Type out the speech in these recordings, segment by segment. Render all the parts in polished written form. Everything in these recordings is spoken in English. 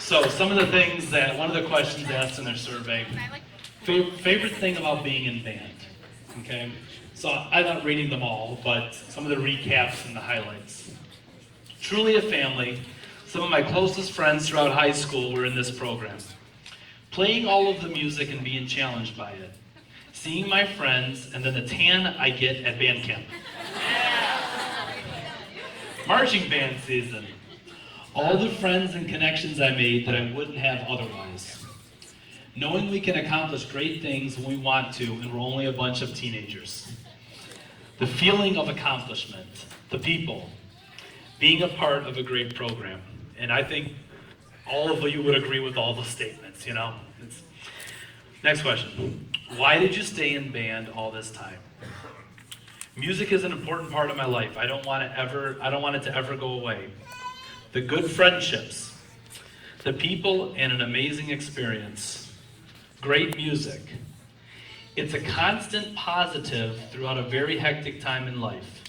So some of the things that, one of the questions asked in their survey, favorite thing about being in band, okay? So I'm not reading them all, but some of the recaps and the highlights. Truly a family. Some of my closest friends throughout high school were in this program. Playing all of the music and being challenged by it. Seeing my friends, and then the tan I get at band camp. Marching band season. All the friends and connections I made that I wouldn't have otherwise. Knowing we can accomplish great things when we want to, and we're only a bunch of teenagers. The feeling of accomplishment, the people, being a part of a great program. And I think all of you would agree with all the statements, you know? Next question. Why did you stay in band all this time? Music is an important part of my life. I don't want it to ever go away. The good friendships, the people, and an amazing experience. Great music. It's a constant positive throughout a very hectic time in life.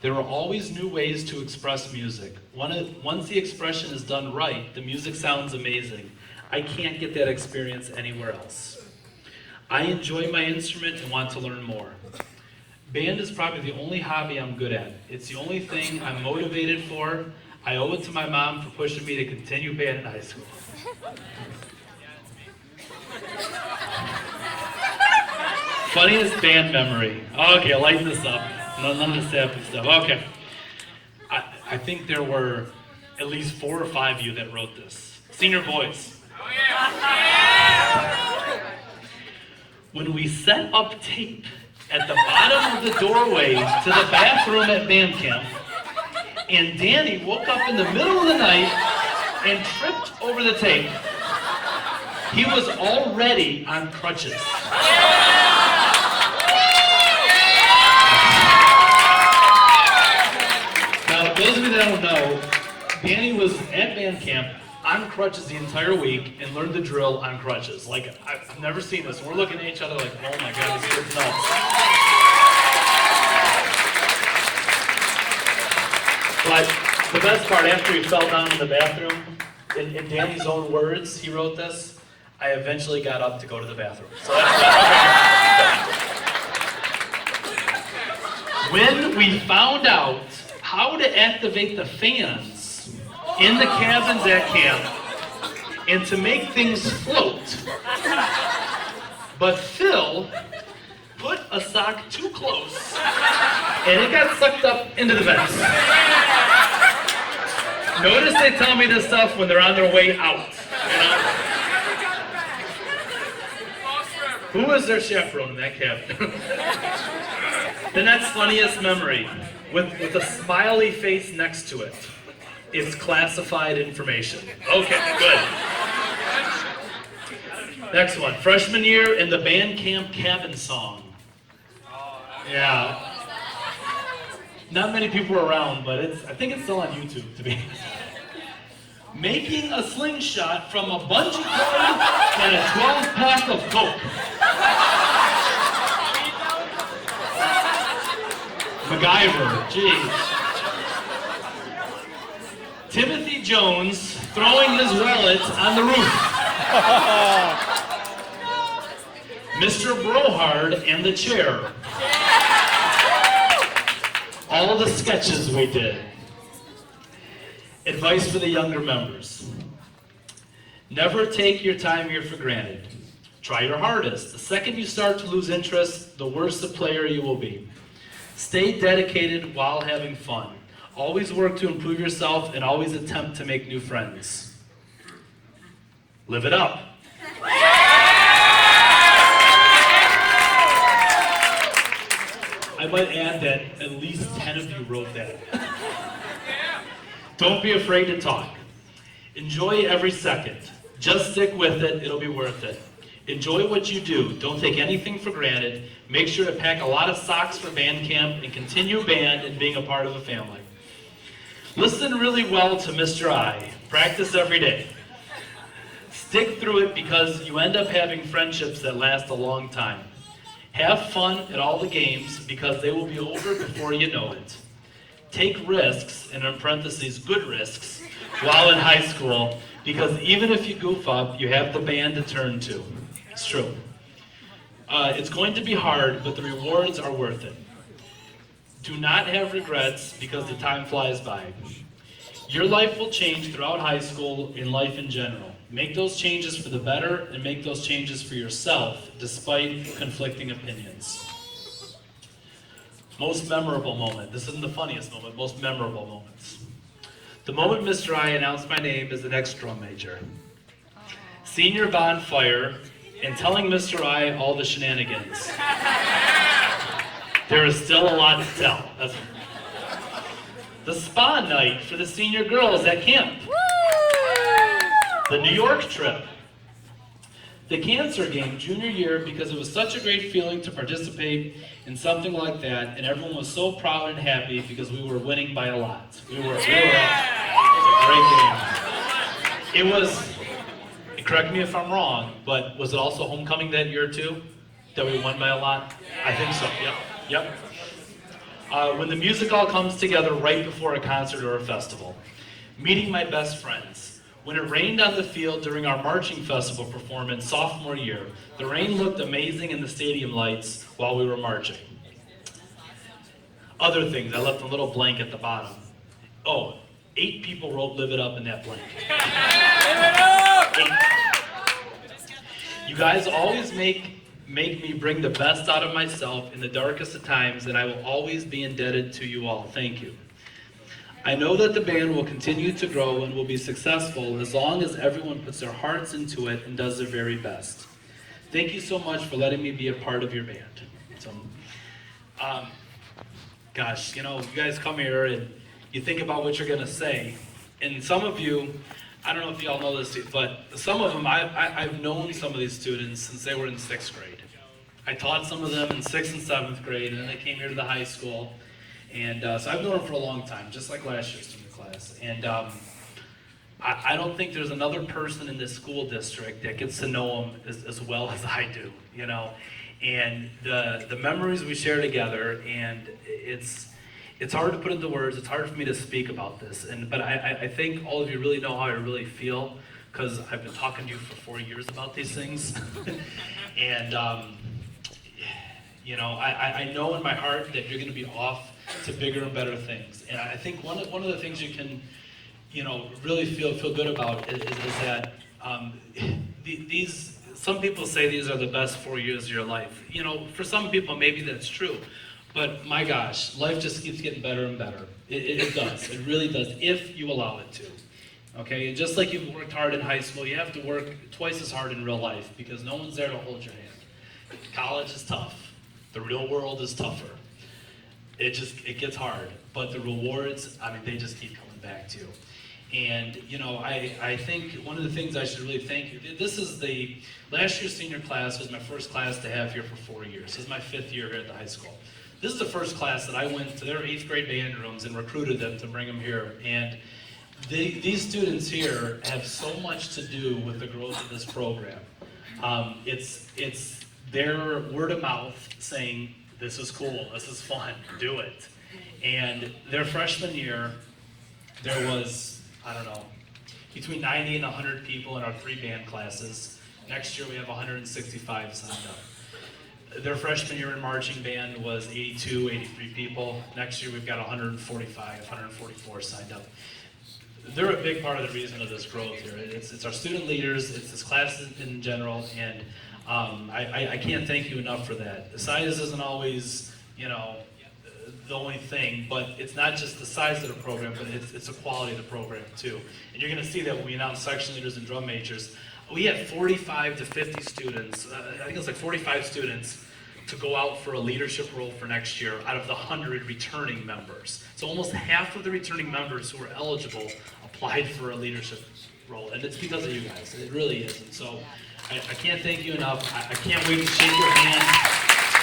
There are always new ways to express music. Once the expression is done right, the music sounds amazing. I can't get that experience anywhere else. I enjoy my instrument and want to learn more. Band is probably the only hobby I'm good at. It's the only thing I'm motivated for. I owe it to my mom for pushing me to continue band in high school. Funniest band memory. Okay, lighten this up. None of the sappy stuff. Okay. I think there were at least 4 or 5 of you that wrote this. Senior boys. Oh, yeah. When we set up tape at the bottom of the doorway to the bathroom at band camp, and Danny woke up in the middle of the night and tripped over the tape, he was already on crutches. Now, those of you that don't know, Danny was at band camp on crutches the entire week and learned the drill on crutches. Like, I've never seen this. We're looking at each other like, oh my God, this kid's nuts. But the best part, after he fell down in the bathroom, in Danny's own words, he wrote this, I eventually got up to go to the bathroom. So that's when we found out how to activate the fans in the cabins at camp and to make things float, but Phil put a sock too close and it got sucked up into the vents. Notice they tell me this stuff when they're on their way out. You know? Who was their chaperone in that cabin? The next funniest memory, with a smiley face next to it. It's classified information. Okay, good. Next one, freshman year in the band camp cabin song. Yeah. Not many people were around, but I think it's still on YouTube, to be honest. Making a slingshot from a bungee cord and a 12-pack of Coke. MacGyver, jeez. Timothy Jones throwing his wallet on the roof. Mr. Brohard and the chair. All the sketches we did. Advice for the younger members. Never take your time here for granted. Try your hardest. The second you start to lose interest, the worse the player you will be. Stay dedicated while having fun. Always work to improve yourself and always attempt to make new friends. Live it up. I might add that at least 10 of you wrote that. Don't be afraid to talk. Enjoy every second. Just stick with it, it'll be worth it. Enjoy what you do. Don't take anything for granted. Make sure to pack a lot of socks for band camp and continue band and being a part of a family. Listen really well to Mr. I. Practice every day. Stick through it because you end up having friendships that last a long time. Have fun at all the games because they will be over before you know it. Take risks, and in parentheses, good risks, while in high school. Because even if you goof up, you have the band to turn to. It's true. It's going to be hard, but the rewards are worth it. Do not have regrets because the time flies by. Your life will change throughout high school and life in general. Make those changes for the better and make those changes for yourself despite conflicting opinions. Most memorable moment. This isn't the funniest moment, most memorable moments. The moment Mr. I announced my name as the next drum major. Senior bonfire and telling Mr. I all the shenanigans. There is still a lot to tell. The spa night for the senior girls at camp. The New York trip. The cancer game junior year because it was such a great feeling to participate in something like that, and everyone was so proud and happy because we were winning by a lot. It was a great game. It was, correct me if I'm wrong, but was it also homecoming that year too? That we won by a lot? I think so, yep. When the music all comes together right before a concert or a festival. Meeting my best friends. When it rained on the field during our marching festival performance sophomore year, the rain looked amazing in the stadium lights while we were marching. Other things, I left a little blank at the bottom. Oh, 8 people wrote "Live It Up" in that blank. You guys always make me bring the best out of myself in the darkest of times, and I will always be indebted to you all. Thank you. I know that the band will continue to grow and will be successful as long as everyone puts their hearts into it and does their very best. Thank you so much for letting me be a part of your band. So, gosh, you guys come here and you think about what you're going to say, and some of you, I don't know if you all know this, but some of them, I've known some of these students since they were in 6th grade. I taught some of them in 6th and 7th grade, and then they came here to the high school. And so I've known them for a long time, just like last year's senior class. And I don't think there's another person in this school district that gets to know them as well as I do, And the memories we share together, and it's hard to put into words. It's hard for me to speak about this. But I think all of you really know how I really feel, because I've been talking to you for 4 years about these things. And I know in my heart that you're going to be off to bigger and better things. And I think one of the things you can, really feel good about is that some people say these are the best 4 years of your life. For some people maybe that's true, but my gosh, life just keeps getting better and better. It does. It really does, if you allow it to. Okay, and just like you've worked hard in high school, you have to work twice as hard in real life because no one's there to hold your hand. College is tough. The real world is tougher. It gets hard, but the rewards, they just keep coming back to you. And, I think one of the things I should really thank you, last year's senior class was my first class to have here for 4 years. This is my 5th year here at the high school. This is the first class that I went to their 8th grade band rooms and recruited them to bring them here. And these students here have so much to do with the growth of this program. It's their word of mouth saying, this is cool, this is fun, do it. And their freshman year, there was, between 90 and 100 people in our 3 band classes. Next year we have 165 signed up. Their freshman year in marching band was 82, 83 people. Next year we've got 145, 144 signed up. They're a big part of the reason of this growth here. It's our student leaders, it's this class in general, and I can't thank you enough for that. The size isn't always, the only thing, but it's not just the size of the program, but it's the quality of the program too. And you're going to see that when we announce section leaders and drum majors. We had 45 to 50 students, I think it was like 45 students, to go out for a leadership role for next year out of the 100 returning members. So almost half of the returning members who were eligible applied for a leadership role, and it's because of you guys. It really is. And so I can't thank you enough. I can't wait to shake your hand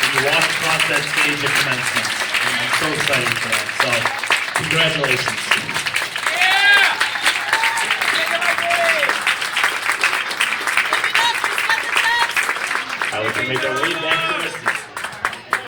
when you walk across that stage at commencement. I'm so excited for that. So congratulations. I was going to make our way back to